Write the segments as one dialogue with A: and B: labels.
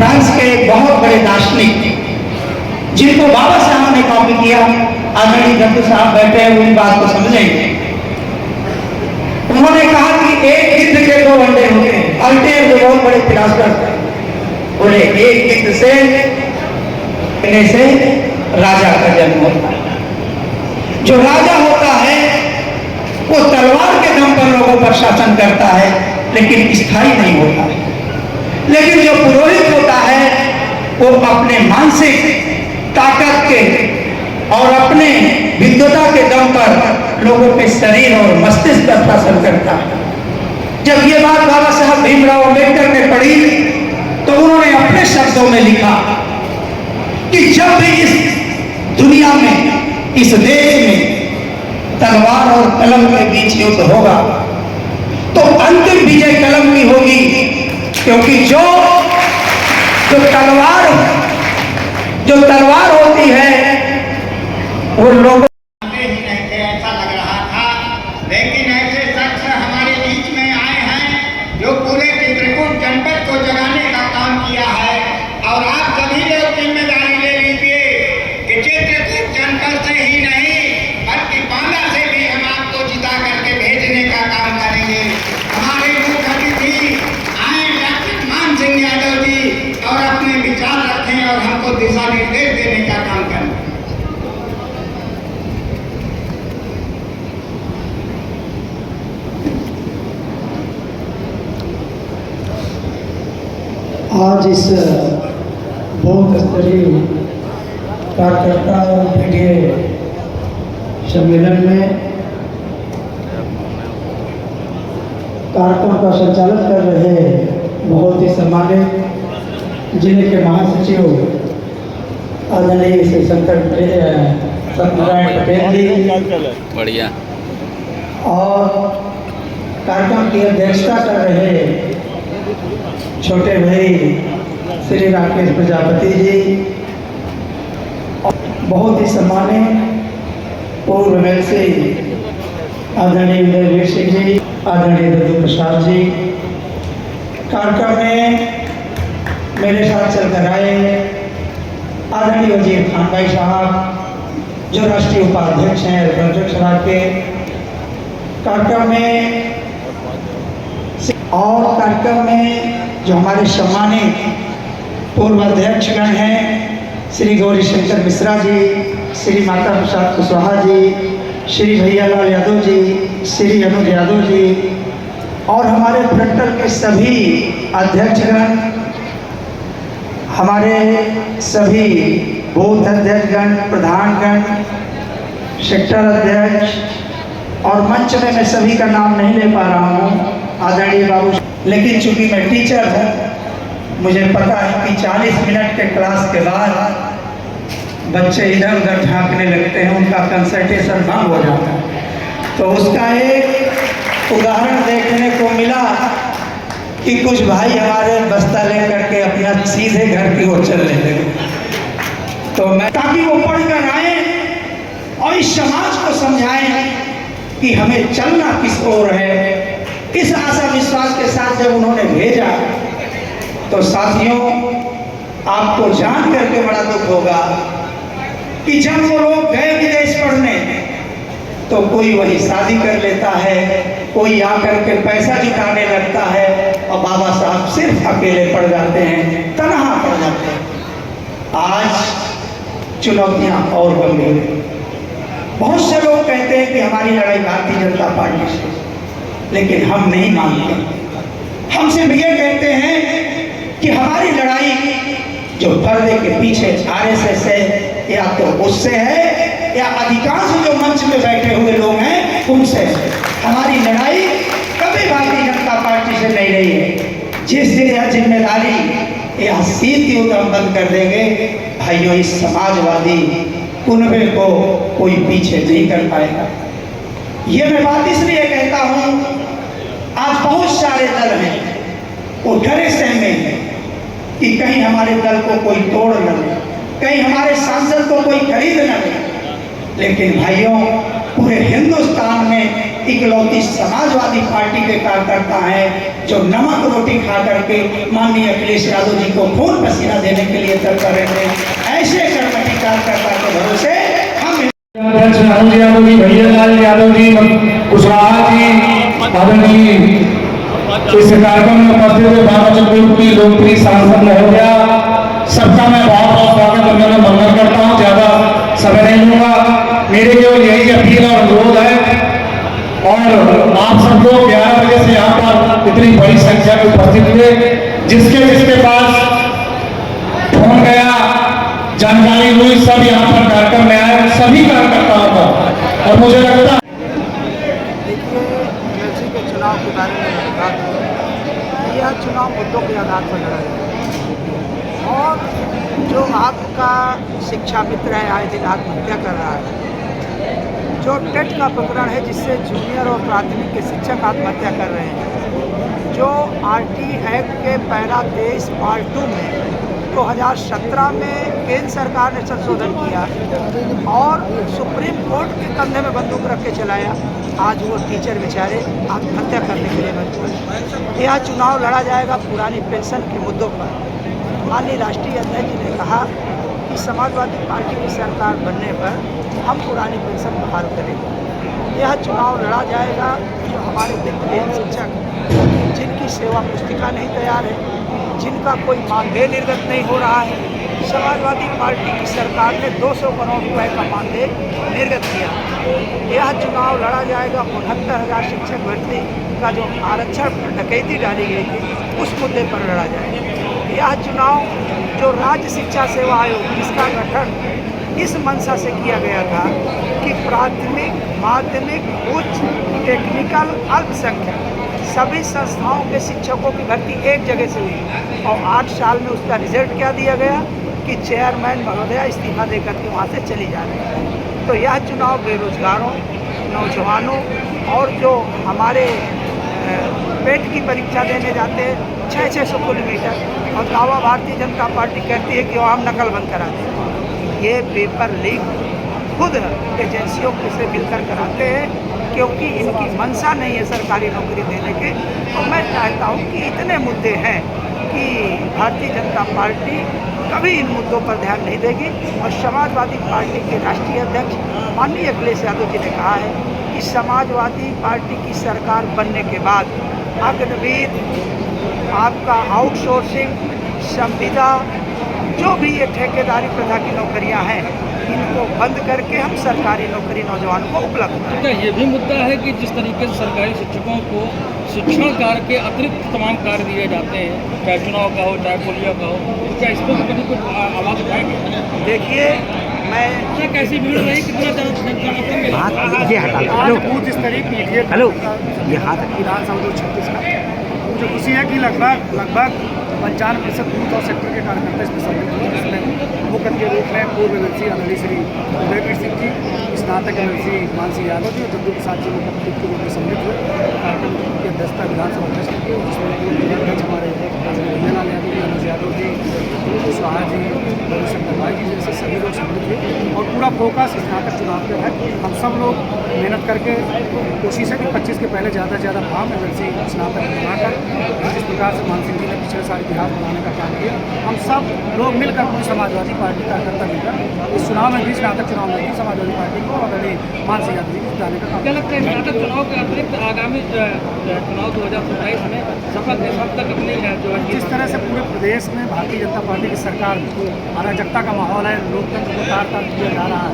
A: France के एक बहुत बड़े दार्शनिक जिनको बाबा साहब ने कॉपी किया, आदरणीय दत्तू साहब बैठे हैं, उन बात को समझेंगे। उन्होंने कहा कि एक गिद्ध के दो अंडे होते हैं। अल्टेयर जो बहुत बड़े फिलासफर थे, बोले एक गिद्ध से राजा का जन्म होता है। जो राजा होता है वो तलवार के दम पर लोगों पर शासन करता है, लेकिन स्थायी नहीं होता है। लेकिन जो पुरोहित होता है वो अपने मानसिक ताकत के और अपने विद्वता के दम पर लोगों के शरीर और मस्तिष्क पर शासन करता है। जब ये बात बाबा साहब भीमराव अम्बेडकर ने पढ़ी तो उन्होंने अपने शब्दों में लिखा कि जब भी इस दुनिया में, इस देश में तलवार और कलम के बीच युद्ध होगा तो अंतिम विजय कलम की होगी, क्योंकि जो तलवार होती है वो लोगों
B: ऐसा लग रहा था, लेकिन ऐसे शख्स हमारे बीच में आए हैं जो पूरे चित्रकूट जनपद को जगाने का काम किया है। और आप सभी लोग जिम्मेदारी ले लीजिए कि चित्रकूट जनपद से ही नहीं बल्कि बांदा से भी हम आपको जिता करके भेजने का काम करेंगे। हमारे मुख्य अतिथि आए डॉक्टर मान सिंह यादव जी और अपने विचार रखें और हमको दिशा निर्देश देने का काम करें।
C: आज इस बहुत स्तरीय कार्यकर्ता और मीडिया सम्मेलन में कार्यक्रम का संचालन कर रहे बहुत ही सम्मानित जिले के महासचिव आदरणीय श्री सत्यनारायण पटेल जी,
D: बढ़िया,
C: और कार्यक्रम की अध्यक्षता कर रहे छोटे भाई श्री राकेश प्रजापति जी, बहुत ही सम्मानित पूर्व एमएलसी आदरणीय उदयवीर सिंह जी, आदरणीय दत्तू प्रसाद जी, कार्यक्रम में मेरे साथ चलकर आए आदरणीय वजीर खान भाई साहब जो राष्ट्रीय उपाध्यक्ष हैं रघुवंश समाज के, कार्यक्रम में और कार्यक्रम में जो हमारे सम्मानित पूर्व अध्यक्षगण हैं श्री गौरी शंकर मिश्रा जी, श्री माता प्रसाद कुशवाहा जी, श्री भैयालाल यादव जी, श्री अनुज यादव जी, और हमारे फ्रंटल के सभी अध्यक्षगण, हमारे सभी बूथ अध्यक्षगण, प्रधानगण, सेक्टर अध्यक्ष, और मंच में मैं सभी का नाम नहीं ले पा रहा हूँ आदरणीय बाबू, लेकिन चूंकि मैं टीचर हूँ मुझे पता है कि 40 मिनट के क्लास के बाद बच्चे इधर उधर झांकने लगते हैं, उनका कंसंट्रेशन भंग हो जाता है। तो उसका एक उदाहरण देखने को मिला कि कुछ भाई हमारे बस्ता लेकर के अपना सीधे घर की ओर चलने लगे। तो मैं ताकि वो पढ़कर आए और इस समाज को समझाएं कि हमें चलना किस ओर है। इस आशा विश्वास के साथ जब उन्होंने भेजा तो साथियों आपको जान करके बड़ा दुख होगा कि जब वो लोग गए विदेश पढ़ने तो कोई वही शादी कर लेता है, कोई आकर के पैसा जुटाने लगता है और बाबा साहब सिर्फ अकेले पड़ जाते हैं, तनहा पड़ जाते हैं। आज चुनौतियां और गंभीर हैं। बहुत से लोग कहते हैं कि हमारी लड़ाई भारतीय जनता पार्टी से, लेकिन हम नहीं मानते। हम सिर्फ ये कहते हैं कि हमारी लड़ाई जो पर्दे के पीछे आरएसएस है या तो उससे है या अधिकांश जो मंच में बैठे हुए लोग हैं उनसे है। हमारी लड़ाई कभी भारतीय जनता पार्टी से नहीं रही है। जिस दिन यह जिम्मेदारी या सीट युद्ध हम बंद कर देंगे भाइयों, इस समाजवादी कुनबे को कोई पीछे नहीं कर पाएगा। ये मैं बात इसलिए कहता हूँ, आज बहुत सारे दल हैं वो डरे सहमे हैं कि कहीं हमारे दल को कोई तोड़ न ले, कहीं हमारे सांसद को कोई खरीद न ले। लेकिन भाइयों, पूरे हिंदुस्तान में
A: इकलौती समाजवादी पार्टी के कार्यकर्ता हैं जो नमक रोटी खा करके माननीय अखिलेश यादव जी को खून पसीना देने के लिए तत्पर रहते हैं। ऐसे कर्मठी कार्यकर्ता के भरोसे हम
D: अध्यक्ष राहुल यादव जी, भैयालाल यादव जी, कुशवाहा जी, आदरणीय इस कार्यक्रम में उपस्थित हुए भाजपा की लोकप्रिय सांसद महोदया, सबका मैं बहुत बहुत स्वागत करने में मंगल करता हूँ। ज्यादा समय नहीं लूंगा, मेरे केवल यही अपील और अनुरोध है और आप सब लोग 11 बजे से यहाँ पर इतनी बड़ी संख्या में उपस्थित हुए, जिसके पास फोन गया, जानकारी हुई, सब यहाँ पर कार्यक्रम में आए, सभी कार्यकर्ताओं का। और मुझे लगता है
C: देखिए, एमएलसी के चुनाव के बारे में बात है, यह चुनाव मुद्दों के आधार पर लड़ा जाएगा और जो आपका शिक्षा मित्र है आए दिन आत्महत्या कर रहा है, जो टेट का प्रकरण है जिससे जूनियर और प्राथमिक के शिक्षक आत्महत्या कर रहे हैं, जो आरटी एक्ट के पैरा 23 पार्ट 2 में 2017 में केंद्र सरकार ने संशोधन किया और सुप्रीम कोर्ट के कंधे में बंदूक रख के चलाया, आज वो टीचर बेचारे आत्महत्या करने के लिए मजबूर हैं। यह चुनाव लड़ा जाएगा पुरानी पेंशन के मुद्दों पर। माननीय राष्ट्रीय अध्यक्ष जी ने कहा कि समाजवादी पार्टी की सरकार बनने पर हम पुरानी पेंशन बहाल करेंगे। यह चुनाव लड़ा जाएगा जो हमारे दिग्गज शिक्षक जिनकी सेवा पुस्तिका नहीं तैयार है, जिनका कोई मानदेय निर्गत नहीं हो रहा है। समाजवादी पार्टी की सरकार ने 200 करोड़ रुपए का मानदेय निर्गत किया। यह चुनाव लड़ा जाएगा 69,000 शिक्षक भर्ती का जो आरक्षण डकैती डाली गई थी उस मुद्दे पर लड़ा जाएगा। यह चुनाव जो राज्य शिक्षा सेवा आयोग जिसका गठन इस मंशा से किया गया था कि प्राथमिक, माध्यमिक, उच्च, टेक्निकल, अल्पसंख्यक सभी संस्थाओं के शिक्षकों की भर्ती एक जगह से हुई और 8 साल में उसका रिजल्ट क्या दिया गया कि चेयरमैन महोदया इस्तीफा देकर के वहाँ से चली जा रही है। तो यह चुनाव बेरोजगारों, नौजवानों और जो हमारे पेट की परीक्षा देने जाते हैं 600 किलोमीटर और दावा भारतीय जनता पार्टी कहती है कि वो हम नकल बंद करा दें। ये पेपर लीक खुद एजेंसियों से मिलकर कराते हैं क्योंकि इनकी मंशा नहीं है सरकारी नौकरी देने के। और मैं चाहता हूँ कि इतने मुद्दे हैं कि भारतीय जनता पार्टी कभी इन मुद्दों पर ध्यान नहीं देगी। और समाजवादी पार्टी के राष्ट्रीय अध्यक्ष माननीय अखिलेश यादव जी ने कहा है कि समाजवादी पार्टी की सरकार बनने के बाद अग्निवीर, आपका आउटसोर्सिंग, संविदा, जो भी ये ठेकेदारी प्रथा की नौकरियां हैं इनको बंद करके हम सरकारी नौकरी नौजवानों को उपलब्ध कराएं।
E: क्या ये भी मुद्दा है कि जिस तरीके से सरकारी शिक्षकों को शिक्षण कार्य के अतिरिक्त तमाम कार्य दिए जाते हैं, चाहे चुनाव का हो चाहे पोलियो का हो, तो क्या इस पर कभी कुछ आवाज़ उठाएंगे?
C: देखिए, मैं
E: क्या कैसी भीड़ रही, कितना ज़्यादा
F: आज बूथ स्तरीय पीटीए विधानसभा 236 का मुझे खुशी है कि लगभग 95% बूथ और सेक्टर के कार्यकर्ता इसमें सम्मिलित हुए, जिसमें मुख्य के रूप में पूर्व एमएलसी आदरणीय श्री उदयवीर सिंह जी, स्नातक एमएलसी मानसी यादव जी और जद्दू प्रसाद जी मुख्य के रूप में सम्मिलित हुए। कार्यक्रम की अध्यक्षता विधानसभा अध्यक्ष की, जिसमें अध्यक्ष हमारे भैयालाल यादव जी, अनुज यादव जी, कुशवाहा जी, रविशंकर भाई जी जैसे सभी लोग सम्मिलित हुए और पूरा फोकस स्नातक चुनाव पे है। हम सब लोग मेहनत करके कोशिश है कि 25 के पहले ज़्यादा से ज़्यादा फॉर्म एमएलसी स्नातक बनाकर जिस प्रकार से मान सिंह जी ने पिछले साल इतिहास बनाने का काम किया, हम सब लोग मिलकर पूरी समाजवादी पार्टी कार्यकर्ता मिलकर इस चुनाव में भी, स्नातक चुनाव में भी समाजवादी पार्टी को और मान सिंह यादव जी को जिताने का काम।
E: क्या लगता है स्नातक चुनाव के अतिरिक्त आगामी चुनाव 2027 में शपथ के साथ तक अपनी जो है
F: जिस तरह से पूरे प्रदेश में भारतीय जनता पार्टी की सरकार में अराजकता का माहौल है, लोकतंत्र को तार-तार किया जा रहा है,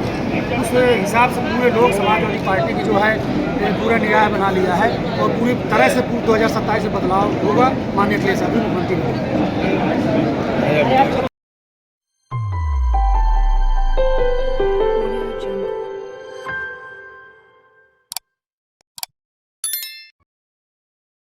F: उस हिसाब से पूरे लोग समाजवादी पार्टी की जो है पूरा न्याय बना लिया है और पूरी तरह से 2027 में बदलाव होगा। माननीय अखिलेश यादव मुख्यमंत्री